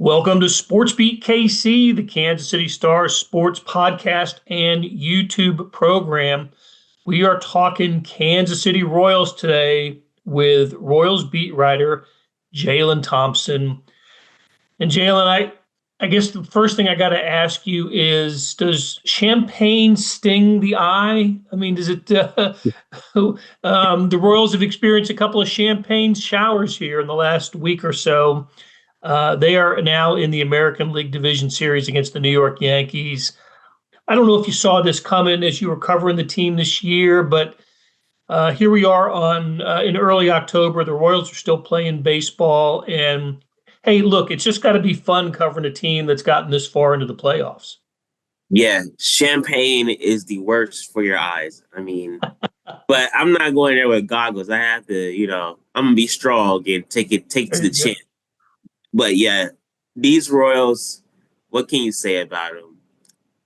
Welcome to Sports Beat KC, the Kansas City Star sports podcast and YouTube program. We are talking Kansas City Royals today with Royals beat writer Jaylon Thompson. And Jaylon, I guess the first thing I got to ask you is, does champagne sting the eye? I mean, does it? The Royals have experienced a couple of champagne showers here in the last week or so. They are now in the American League Division Series against the New York Yankees. I don't know if you saw this coming as you were covering the team this year, but here we are in early October. The Royals are still playing baseball, and hey, look, it's just got to be fun covering a team that's gotten this far into the playoffs. Yeah, champagne is the worst for your eyes. I mean, but I'm not going there with goggles. I have to, I'm gonna be strong and take it to the chin. But yeah, these Royals, what can you say about them?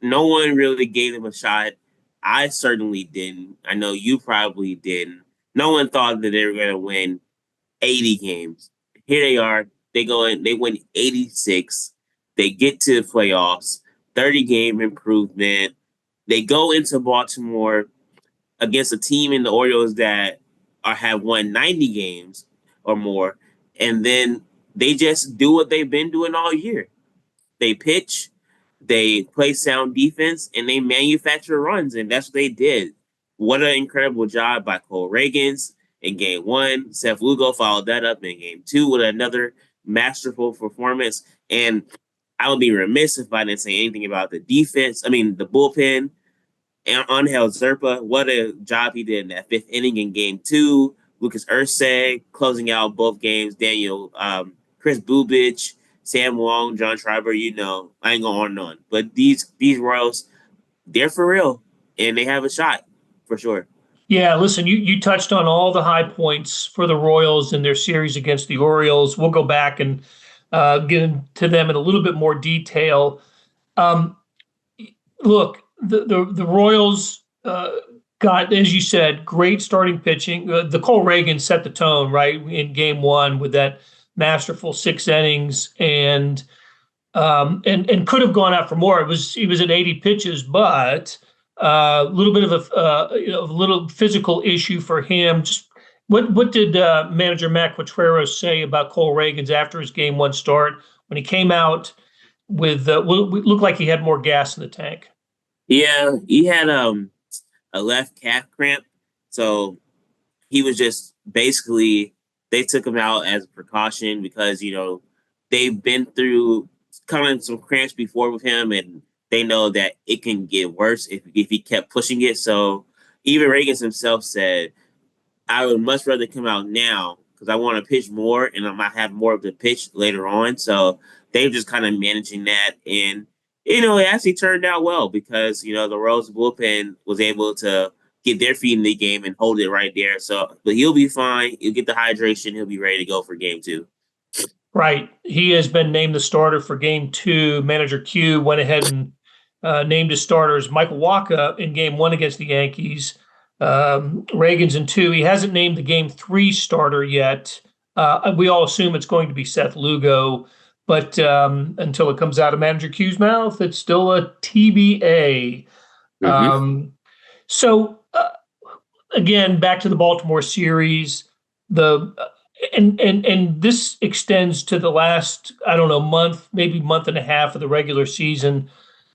No one really gave them a shot. I certainly didn't. I know you probably didn't. No one thought that they were going to win 80 games. Here they are. They win 86. They get to the playoffs, 30-game improvement. They go into Baltimore against a team in the Orioles that have won 90 games or more. And then they just do what they've been doing all year. They pitch, they play sound defense, and they manufacture runs, and that's what they did. What an incredible job by Cole Reagans in game one. Seth Lugo followed that up in game two with another masterful performance. And I would be remiss if I didn't say anything about the defense. I mean, the bullpen. And Angel Zerpa, what a job he did in that fifth inning in game two. Lucas Urseg closing out both games. Chris Bubich, Sam Wong, John Schreiber, I ain't going on and on. But these Royals, they're for real, and they have a shot for sure. Yeah, listen, you touched on all the high points for the Royals in their series against the Orioles. We'll go back and get into them in a little bit more detail. Look, the Royals got, as you said, great starting pitching. The Cole Reagan set the tone, right, in game one with that masterful 6 innings and could have gone out for more. He was at 80 pitches, but a little bit of a little physical issue for him. Just what did manager Matt Quatrero say about Cole Reagan's after his game one start when he came out with looked like he had more gas in the tank? Yeah, he had a left calf cramp, so he was just basically, they took him out as a precaution because, they've been through kind of some cramps before with him, and they know that it can get worse if he kept pushing it. So even Reagans himself said, I would much rather come out now because I want to pitch more and I might have more of the pitch later on. So they're just kind of managing that. And, it actually turned out well because, the Royals bullpen was able to get their feet in the game and hold it right there. So, but he'll be fine. He'll get the hydration. He'll be ready to go for game two. Right. He has been named the starter for game two. Manager Q went ahead and named his starters Michael Wacha in game one against the Yankees. Reagan's in two. He hasn't named the game three starter yet. We all assume it's going to be Seth Lugo, but until it comes out of Manager Q's mouth, it's still a TBA. Mm-hmm. So again, back to the Baltimore series, and this extends to the last, I don't know, month, maybe month and a half of the regular season.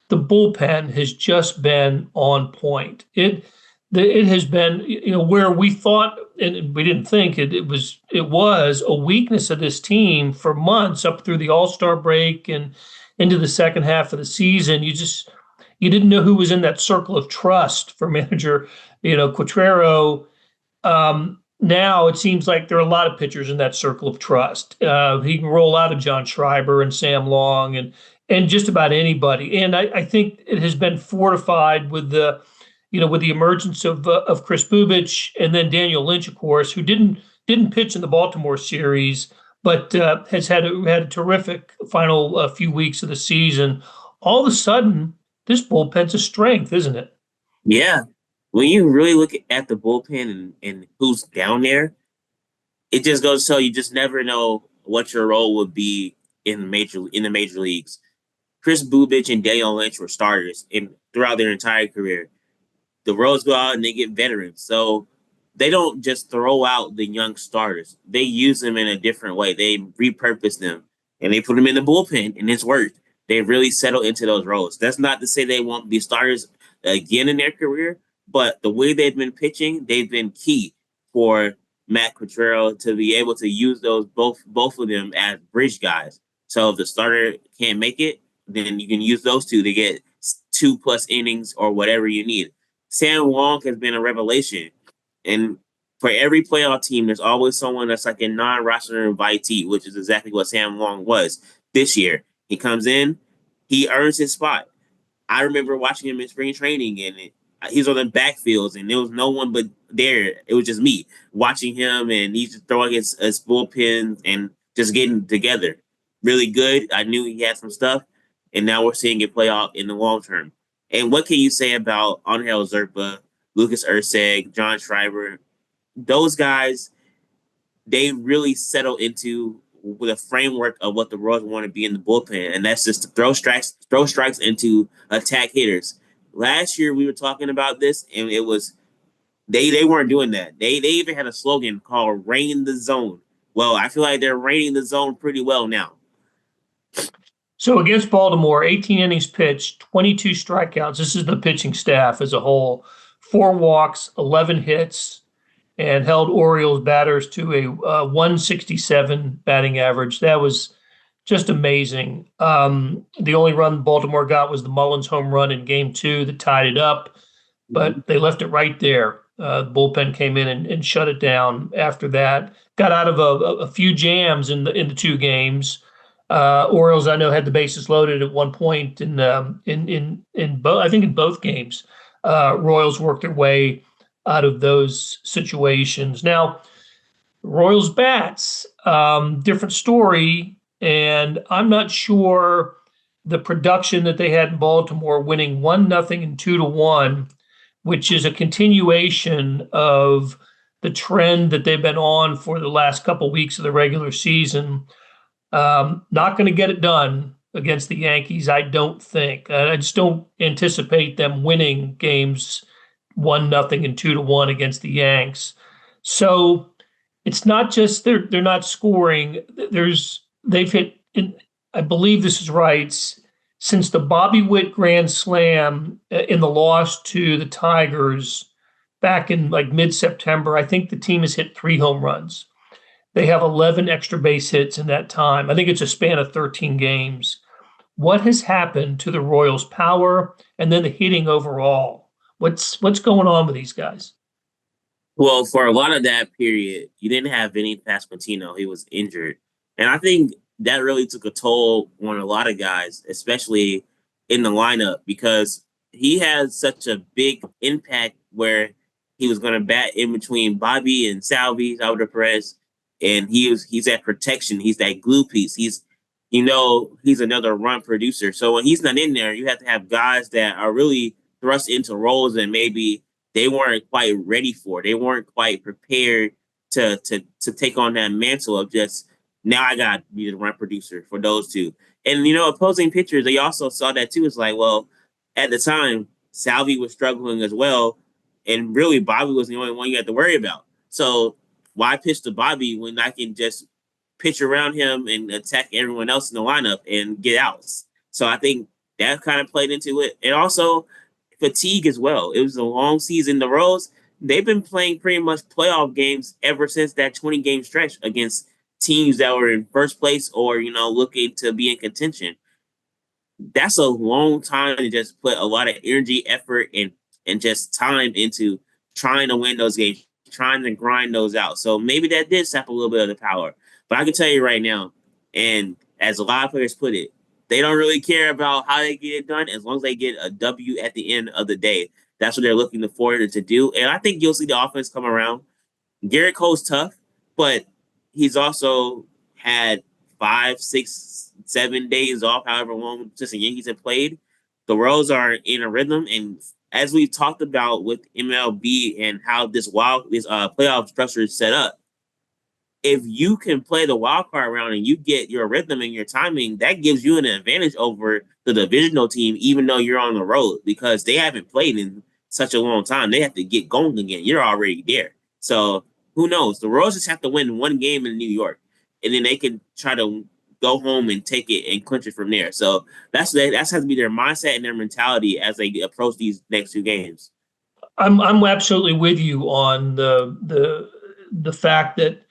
The bullpen has just been on point. It has been, where we thought, and we didn't think it was a weakness of this team for months up through the All-Star break and into the second half of the season. You didn't know who was in that circle of trust for manager, Quatrero. Now it seems like there are a lot of pitchers in that circle of trust. He can roll out of John Schreiber and Sam Long and just about anybody. And I think it has been fortified with the emergence of Chris Bubich and then Daniel Lynch, of course, who didn't pitch in the Baltimore series, but has had a terrific final few weeks of the season. All of a sudden, this bullpen's a strength, isn't it? Yeah. When you really look at the bullpen and who's down there, it just goes to show you just never know what your role would be in the major leagues. Chris Bubich and Daniel Lynch were starters throughout their entire career. The Royals go out and they get veterans. So they don't just throw out the young starters. They use them in a different way. They repurpose them and they put them in the bullpen, and it's worked. They really settle into those roles. That's not to say they won't be starters again in their career, but the way they've been pitching, they've been key for Matt Quatrero to be able to use those both of them as bridge guys. So if the starter can't make it, then you can use those two to get 2+ innings or whatever you need. Sam Wong has been a revelation. And for every playoff team, there's always someone that's like a non-roster invitee, which is exactly what Sam Wong was this year. He comes in, he earns his spot. I remember watching him in spring training, and he's on the backfields, and there was no one but there. It was just me watching him, and he's just throwing his bullpen and just getting together. Really good. I knew he had some stuff, and now we're seeing it play out in the long term. And what can you say about Angel Zerpa, Lucas Urseg, John Schreiber? Those guys, they really settle into with a framework of what the Royals want to be in the bullpen, and that's just to throw strikes into attack hitters. Last year we were talking about this, and it was they weren't doing that. They even had a slogan called "Rain the Zone." Well, I feel like they're raining the zone pretty well now. So against Baltimore, 18 innings pitched, 22 strikeouts. This is the pitching staff as a whole. 4 walks, 11 hits, and held Orioles batters to a 167 batting average. That was just amazing. The only run Baltimore got was the Mullins home run in Game 2 that tied it up, but they left it right there. The bullpen came in and shut it down after that. Got out of a few jams in the 2 games. Orioles, I know, had the bases loaded at one point in both. I think in both games, Royals worked their way out of those situations. Now, Royals bats, different story, and I'm not sure the production that they had in Baltimore, winning 1-0 and 2-1, which is a continuation of the trend that they've been on for the last couple of weeks of the regular season. Not going to get it done against the Yankees, I don't think. I just don't anticipate them winning games 1-0 and 2-1 against the Yanks. So it's not just they're not scoring. They've hit. I believe this is right. Since the Bobby Witt Grand Slam in the loss to the Tigers back in like mid-September, I think the team has hit 3 home runs. They have 11 extra base hits in that time. I think it's a span of 13 games. What has happened to the Royals' power and then the hitting overall? What's going on with these guys? Well, for a lot of that period, you didn't have Vinny Pasquantino. He was injured. And I think that really took a toll on a lot of guys, especially in the lineup, because he had such a big impact where he was going to bat in between Bobby and Salvi, Salvador Perez, and he's that protection. He's that glue piece. He's another run producer. So when he's not in there, you have to have guys that are really thrust into roles and maybe they weren't quite ready for. They weren't quite prepared to take on that mantle of just now I got to be the run producer for those two. And opposing pitchers, they also saw that too. It's like, well, at the time, Salvi was struggling as well, and really Bobby was the only one you had to worry about. So why pitch to Bobby when I can just pitch around him and attack everyone else in the lineup and get outs? So I think that kind of played into it. And also fatigue as well. It was a long season. The Royals, they've been playing pretty much playoff games ever since that 20-game stretch against teams that were in first place or, looking to be in contention. That's a long time to just put a lot of energy, effort, and just time into trying to win those games, trying to grind those out. So maybe that did sap a little bit of the power. But I can tell you right now, and as a lot of players put it, they don't really care about how they get it done as long as they get a W at the end of the day. That's what they're looking forward to do. And I think you'll see the offense come around. Garrett Cole's tough, but he's also had 5, 6, 7 days off, however long since the Yankees have played. The Royals are in a rhythm, and as we've talked about with MLB and how this playoff structure is set up, if you can play the wild card round and you get your rhythm and your timing, that gives you an advantage over the divisional team, even though you're on the road, because they haven't played in such a long time. They have to get going again. You're already there. So who knows? The Royals just have to win one game in New York, and then they can try to go home and take it and clinch it from there. So that has to be their mindset and their mentality as they approach these next two games. I'm absolutely with you on the fact that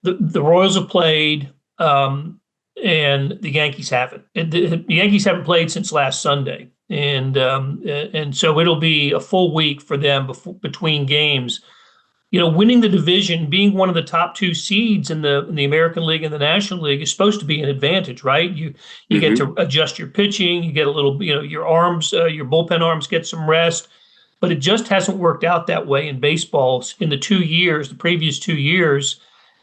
the Royals have played, and the Yankees haven't. The Yankees haven't played since last Sunday, and so it'll be a full week for them between games. Winning the division, being one of the top two seeds in the American League and the National League is supposed to be an advantage, right? You get Mm-hmm. to adjust your pitching, you get a little, your arms, your bullpen arms get some rest, but it just hasn't worked out that way in baseball in the previous 2 years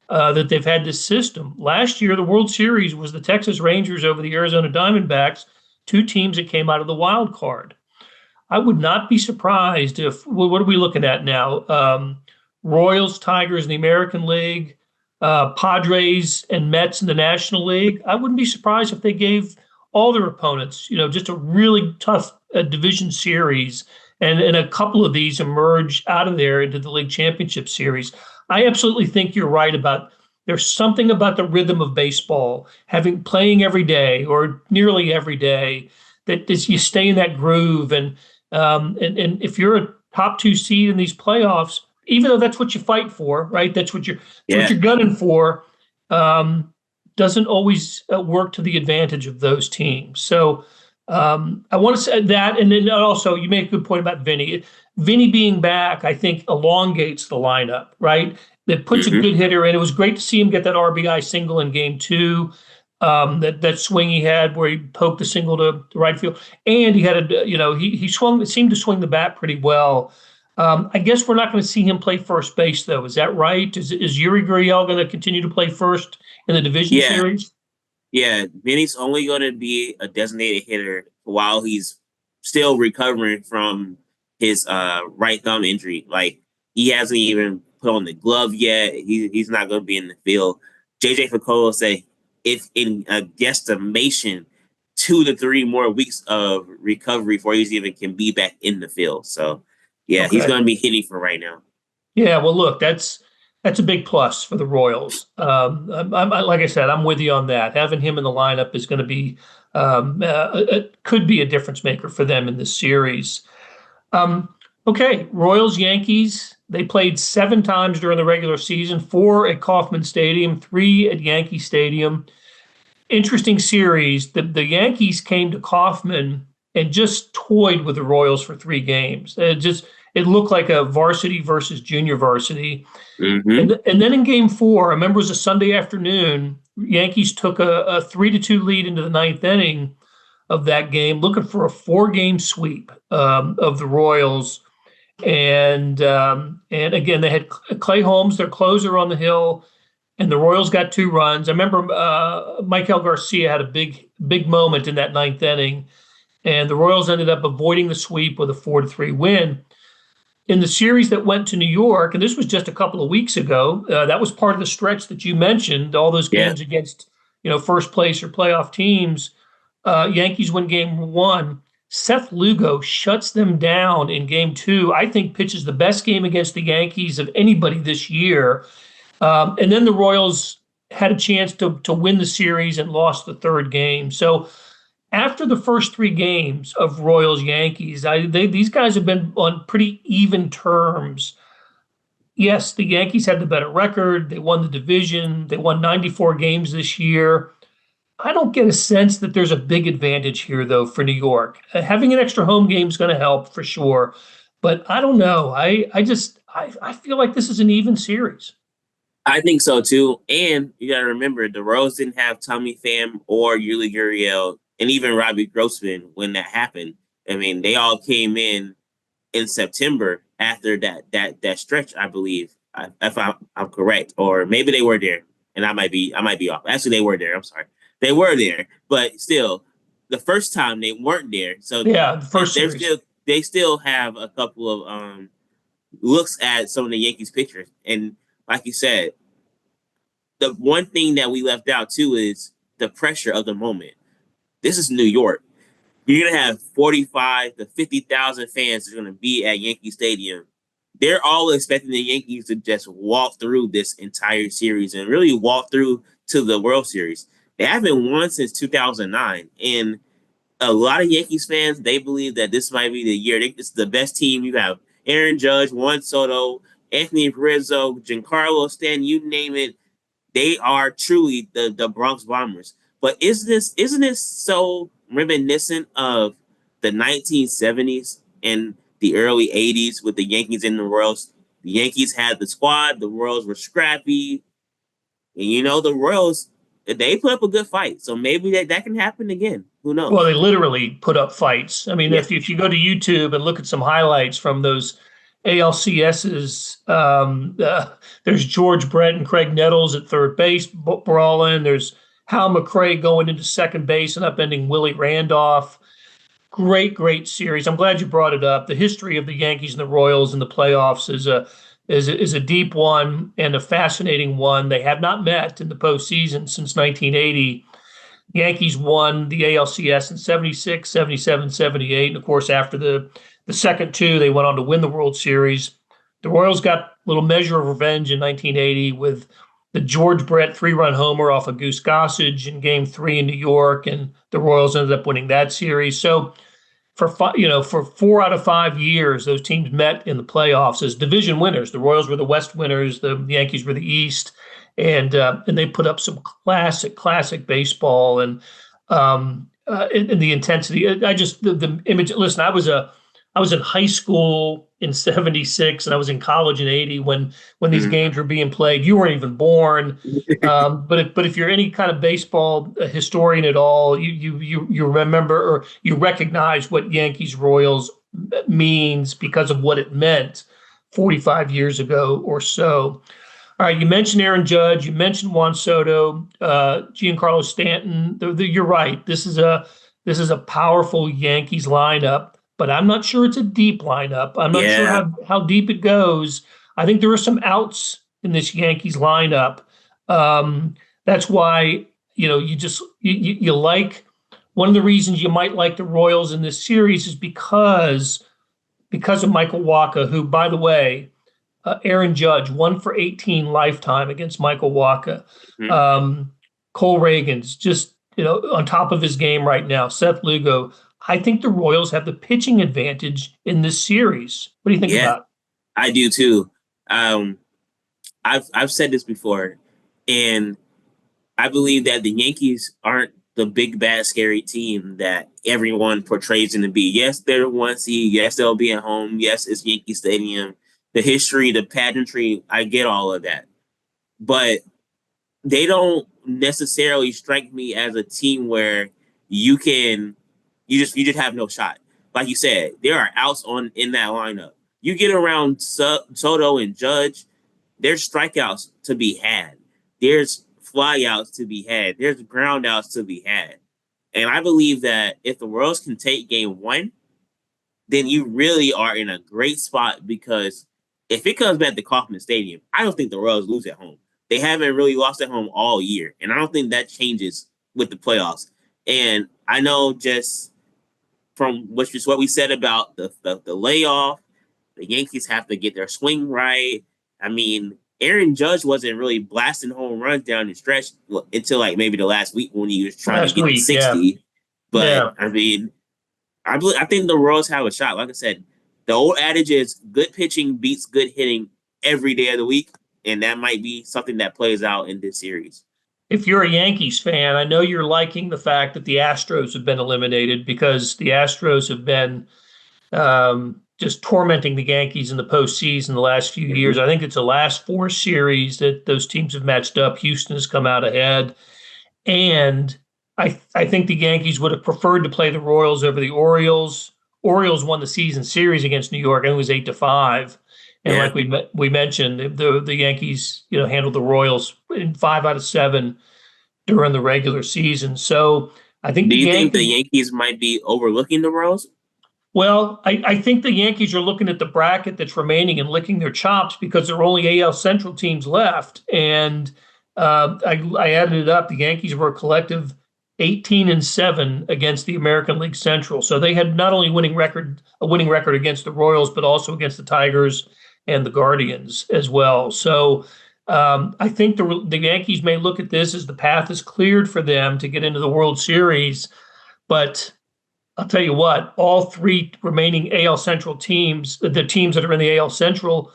that they've had this system. Last year, the World Series was the Texas Rangers over the Arizona Diamondbacks, two teams that came out of the wild card. I would not be surprised if, what are we looking at now? Royals, Tigers in the American League, Padres and Mets in the National League. I wouldn't be surprised if they gave all their opponents, just a really tough division series, and a couple of these emerge out of there into the league championship series. I absolutely think you're right about there's something about the rhythm of baseball, having playing every day or nearly every day, that you stay in that groove. And if you're a top two seed in these playoffs, even though that's what you fight for, right? That's what Yeah. you're gunning for. Um, doesn't always work to the advantage of those teams. So I want to say that, and then also you make a good point about Vinny. Vinny being back, I think, elongates the lineup, right? That puts a Mm-hmm. good hitter in. It was great to see him get that RBI single in Game 2. That swing he had where he poked the single to right field, and he had he swung, seemed to swing the bat pretty well. I guess we're not going to see him play first base though. Is that right? Is Yuri Gurriel going to continue to play first in the division Yeah. series? Yeah, Vinny's only going to be a designated hitter while he's still recovering from his right thumb injury. Like he hasn't even put on the glove yet. He's not going to be in the field. JJ Facola said if in a guesstimation 2 to 3 more weeks of recovery before he even can be back in the field. So yeah, he's Okay. going to be hitting for right now. Yeah, well, look, that's a big plus for the Royals. Like I said, I'm with you on that. Having him in the lineup is going to be it could be a difference maker for them in this series. Okay, Royals Yankees. They played 7 times during the regular season, 4 at Kauffman Stadium, 3 at Yankee Stadium. Interesting series. The Yankees came to Kauffman and just toyed with the Royals for 3 games. It looked like a varsity versus junior varsity. Mm-hmm. And then in Game 4, I remember it was a Sunday afternoon. Yankees took a 3-2 lead into the ninth inning of that game, looking for a 4-game sweep of the Royals. And again, they had Clay Holmes, their closer, on the hill, and the Royals got 2 runs. I remember Michael Garcia had a big moment in that ninth inning, and the Royals ended up avoiding the sweep with a 4-3 win. In the series that went to New York, and this was just a couple of weeks ago, that was part of the stretch that you mentioned, all those Yeah. games against first place or playoff teams. Yankees win Game 1. Seth Lugo shuts them down in Game 2. I think pitches the best game against the Yankees of anybody this year. And then the Royals had a chance to win the series and lost the third game. So after the first 3 games of Royals Yankees, these guys have been on pretty even terms. Yes, the Yankees had the better record. They won the division. They won 94 games this year. I don't get a sense that there's a big advantage here, though, for New York. Having an extra home game is going to help for sure, but I don't know. I feel like this is an even series. I think so too. And you got to remember, the Royals didn't have Tommy Pham or Yuli Gurriel and even Robbie Grossman when that happened. I mean, they all came in September after that stretch, I believe, if I'm correct, or maybe they were there, and I might be off. Actually, they were there. I'm sorry, they were there, but still, the first time they weren't there. So Yeah, the first they're series. still have a couple of looks at some of the Yankees pictures, and like you said, the one thing that we left out too is the pressure of the moment. This is New York. You're gonna have 45 to 50,000 fans that are gonna be at Yankee Stadium. They're all expecting the Yankees to just walk through this entire series and really walk through to the World Series. They haven't won since 2009, and a lot of Yankees fans, they believe that this might be the year. It's the best team. You have Aaron Judge, Juan Soto, Anthony Rizzo, Giancarlo Stanton, you name it. They are truly the Bronx Bombers. But isn't this so reminiscent of the 1970s and the early 80s with the Yankees in the Royals? The Yankees had the squad, the Royals were scrappy, and the Royals, they put up a good fight. So maybe that can happen again. Who Well, knows? they literally put up fights. I mean, Yeah. if you go to YouTube and look at some highlights from those ALCSs, there's George Brett and Craig Nettles at third base brawling. There's Hal McRae going into second base and upending Willie Randolph. Great, great series. I'm glad you brought it up. The history of the Yankees and the Royals in the playoffs is a deep one and a fascinating one. They have not met in the postseason since 1980. Yankees won the ALCS in 76, 77, 78. And of course, after the second two, they went on to win the World Series. The Royals got a little measure of revenge in 1980 with the George Brett three-run homer off of Goose Gossage in Game 3 in New York, and the Royals ended up winning that series. So for 4 out of 5 years, those teams met in the playoffs as division winners. The Royals were the West winners, the Yankees were the East, and they put up some classic baseball and the intensity. I just the image. Listen, I was in high school in 76 and I was in college in 80 when these games were being played. You weren't even born. But if you're any kind of baseball historian at all, you remember or you recognize what Yankees Royals means because of what it meant 45 years ago or so. All right, you mentioned Aaron Judge, you mentioned Juan Soto, Giancarlo Stanton. You're right. This is a powerful Yankees lineup, but I'm not sure it's a deep lineup. I'm not sure Yeah. how deep it goes. I think there are some outs in this Yankees lineup. That's why you like one of the reasons you might like the Royals in this series is because of Michael Wacha, who, by the way, Aaron Judge, 1 for 18 lifetime against Michael Wacha. Mhm. Cole Reagan's just, on top of his game right now. Seth Lugo. I think the Royals have the pitching advantage in this series. What do you think Yeah, about it? I do too. Um, I've said this before, and I believe that the Yankees aren't the big bad scary team that everyone portrays them to be. Yes, they're 1 seed. Yes, they'll be at home. Yes, it's Yankee Stadium. The history, the pageantry, I get all of that, but they don't necessarily strike me as a team where you can you just have no shot. Like you said, there are outs on in that lineup. You get around Soto and Judge, there's strikeouts to be had. There's flyouts to be had. There's groundouts to be had. And I believe that if the Royals can take game 1, then you really are in a great spot because if it comes back to Kauffman Stadium, I don't think the Royals lose at home. They haven't really lost at home all year, and I don't think that changes with the playoffs. And I know just from what we said about the layoff, the Yankees have to get their swing right. I mean, Aaron Judge wasn't really blasting home runs down the stretch until like maybe the last week when he was trying to Last get to week, yeah. 60. But Yeah. I mean, I think the Royals have a shot. Like I said, the old adage is good pitching beats good hitting every day of the week, and that might be something that plays out in this series. If you're a Yankees fan, I know you're liking the fact that the Astros have been eliminated because the Astros have been just tormenting the Yankees in the postseason the last few years. Mm-hmm. I think it's the last 4 series that those teams have matched up. Houston has come out ahead. And I think the Yankees would have preferred to play the Royals over the Orioles. Orioles won the season series against New York, and it was 8-5. And Yeah. like we mentioned, the Yankees handled the Royals in 5 out of 7 during the regular season. So I think Do the you think the Yankees. Yankees might be overlooking the Royals? Well, I think the Yankees are looking at the bracket that's remaining and licking their chops because there are only AL Central teams left, and I added it up. The Yankees were a collective 18-7 against the American League Central. So they had not only a winning record against the Royals, but also against the Tigers and the Guardians as well. So I think the Yankees may look at this as the path is cleared for them to get into the World Series. But I'll tell you what, all three remaining AL Central teams, the teams that are in the AL Central,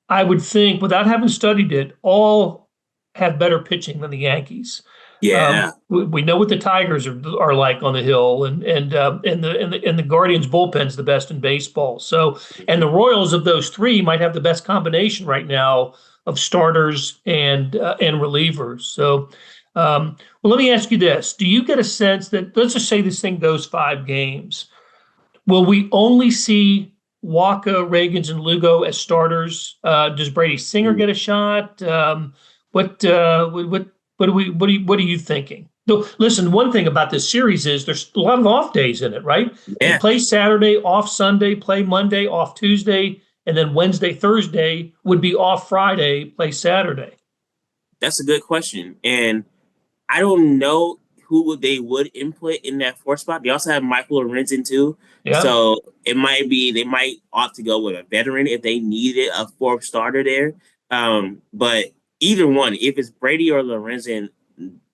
I would think, without having studied it, all have better pitching than the Yankees. Yeah. We know what the Tigers are like on the hill, and the Guardians bullpen's the best in baseball. So, and the Royals of those three might have the best combination right now of starters and relievers. So, well, let me ask you this: do you get a sense that, let's just say this thing goes 5 games? Will we only see Waka, Reagans, and Lugo as starters? Does Brady Singer get a shot? What are you thinking? Listen, one thing about this series is there's a lot of off days in it, right? They Yeah. play Saturday, off Sunday, play Monday, off Tuesday, and then Wednesday, Thursday would be off Friday, play Saturday. That's a good question. And I don't know who they would input in that fourth spot. They also have Michael Lorenzen too. Yeah. So it might be they might opt to go with a veteran if they needed a fourth starter there. But either one, if it's Brady or Lorenzen,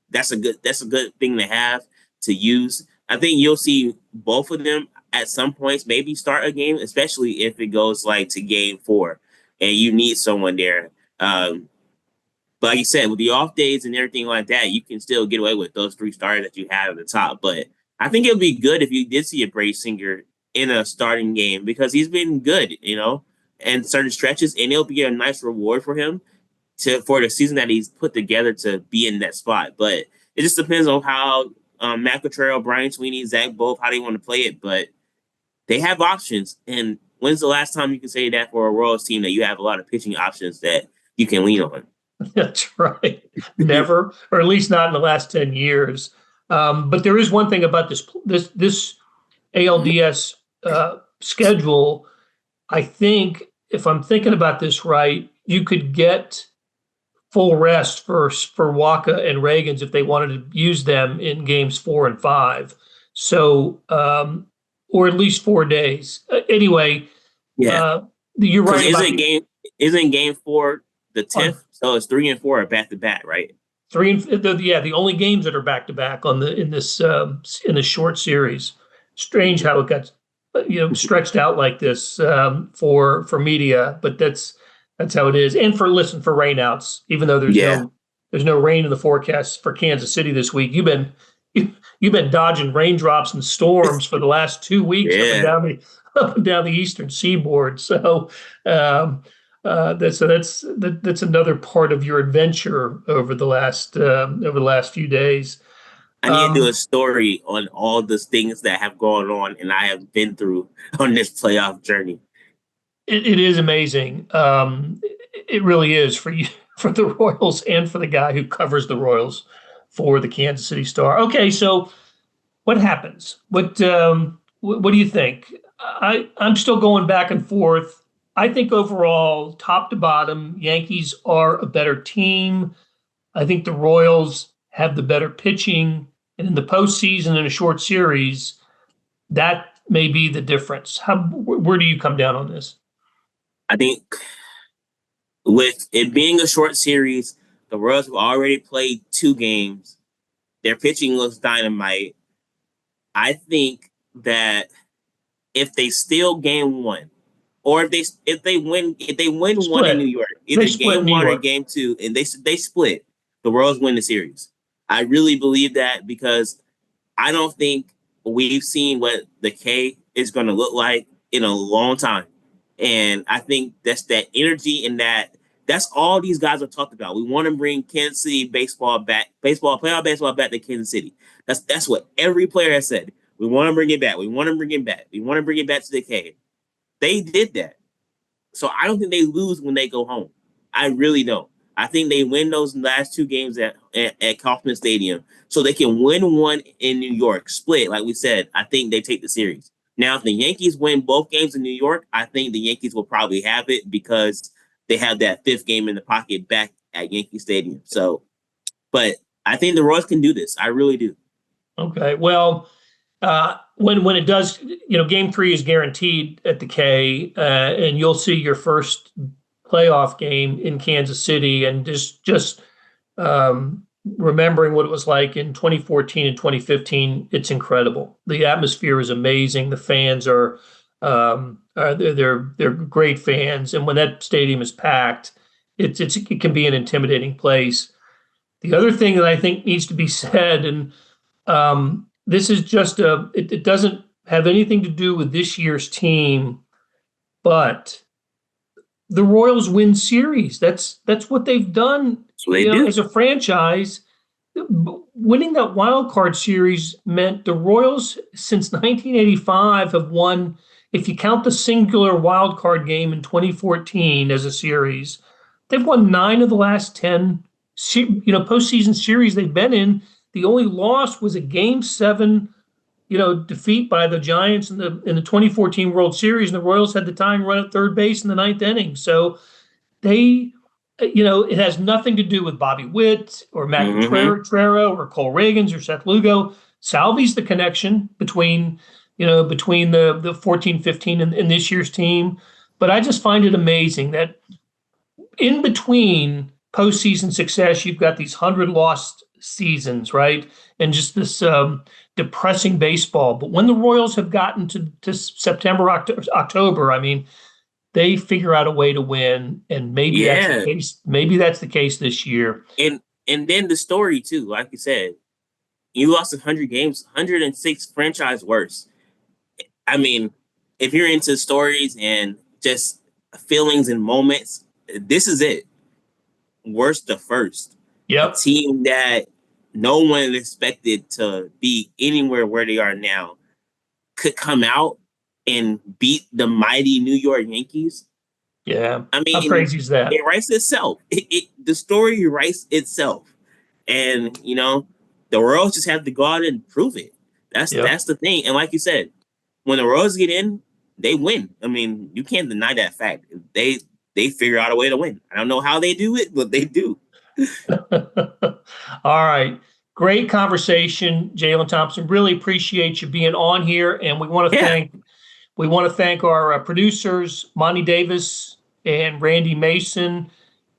that's a good thing to have to use. I think you'll see both of them at some points maybe start a game, especially if it goes like to game 4 and you need someone there. But like you said, with the off days and everything like that, you can still get away with those 3 starters that you have at the top. But I think it would be good if you did see a Brady Singer in a starting game because he's been good, and certain stretches, and it'll be a nice reward for him for the season that he's put together to be in that spot. But it just depends on how Matt Cottrell, Brian Sweeney, Zach Both, how they want to play it. But they have options. And when's the last time you can say that for a Royals team that you have a lot of pitching options that you can lean on? That's right. Never, or at least not in the last 10 years. But there is one thing about this ALDS schedule. I think if I'm thinking about this right, you could get full rest for Waka and Reagans if they wanted to use them in games 4 and 5. So, or at least 4 days. Anyway, Yeah. You're right about isn't game 4 the 10th? On, So it's 3 and 4 are back to back, right? the only games that are back to back in this short series. Strange how it got stretched out like this for media, but that's how it is. And for rainouts, even though there's no rain in the forecast for Kansas City this week. You've been dodging raindrops and storms for the last 2 weeks up and down the eastern seaboard. So that's another part of your adventure over the last few days. I need to do a story on all the things that have gone on and I have been through on this playoff journey. It is amazing. It really is for you, for the Royals, and for the guy who covers the Royals for the Kansas City Star. Okay, so what happens? What do you think? I'm still going back and forth. I think overall, top to bottom, Yankees are a better team. I think the Royals have the better pitching, and in the postseason in a short series, that may be the difference. Where do you come down on this? I think with it being a short series, the Royals have already played 2 games. Their pitching looks dynamite. I think that if they steal game 1, or if they win Split. one in New York, either game 1 or York. game 2, and they split, the Royals win the series. I really believe that because I don't think we've seen what the K is going to look like in a long time. And I think that's that energy and that's all these guys are talked about. We want to bring Kansas City playoff baseball back to Kansas City. That's what every player has said. We want to bring it back. We want to bring it back. We want to bring it back to the K. They did that. So I don't think they lose when they go home. I really don't. I think they win those last 2 games at Kauffman Stadium so they can win one in New York, split. Like we said, I think they take the series. Now, if the Yankees win both games in New York, I think the Yankees will probably have it because they have that 5th game in the pocket back at Yankee Stadium. So But I think the Royals can do this. I really do. Okay. Well, when it does, Game 3 is guaranteed at the K, and you'll see your first playoff game in Kansas City, and just remembering what it was like in 2014 and 2015, it's incredible. The atmosphere is amazing. The fans they're great fans, and when that stadium is packed, it can be an intimidating place. The other thing that I think needs to be said, and this is just it doesn't have anything to do with this year's team, but the Royals win series. That's what they've done. So they do. As a franchise, winning that wild card series meant the Royals since 1985 have won. If you count the singular wild card game in 2014 as a series, they've won 9 of the last 10 postseason series they've been in. The only loss was a Game 7 defeat by the Giants in the 2014 World Series, and the Royals had the tying run at third base in the 9th inning. So it has nothing to do with Bobby Witt or Matt Quatraro or Cole Reagans or Seth Lugo. Salvi's the connection between the 14-15 and this year's team. But I just find it amazing that in between postseason success, you've got these 100 lost seasons, right? And just this depressing baseball. But when the Royals have gotten to September, October, I mean, they figure out a way to win, and maybe that's the case. Maybe that's the case this year. And then the story too, like you said, you lost 100 games, 106 franchise worst. I mean, if you're into stories and just feelings and moments, this is it. Worst to first. Yep. A team that no one expected to be anywhere where they are now could come out and beat the mighty New York Yankees. Yeah. I mean, how crazy is that? It writes itself. The story writes itself. And, the Royals just have to go out and prove it. That's the thing. And like you said, when the Royals get in, they win. I mean, you can't deny that fact. They figure out a way to win. I don't know how they do it, but they do. All right. Great conversation, Jaylon Thompson. Really appreciate you being on here. And we want to thank our producers, Monty Davis and Randy Mason.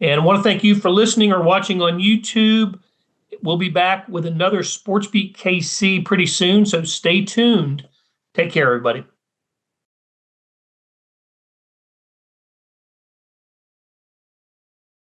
And I want to thank you for listening or watching on YouTube. We'll be back with another Sports Beat KC pretty soon, so stay tuned. Take care, everybody.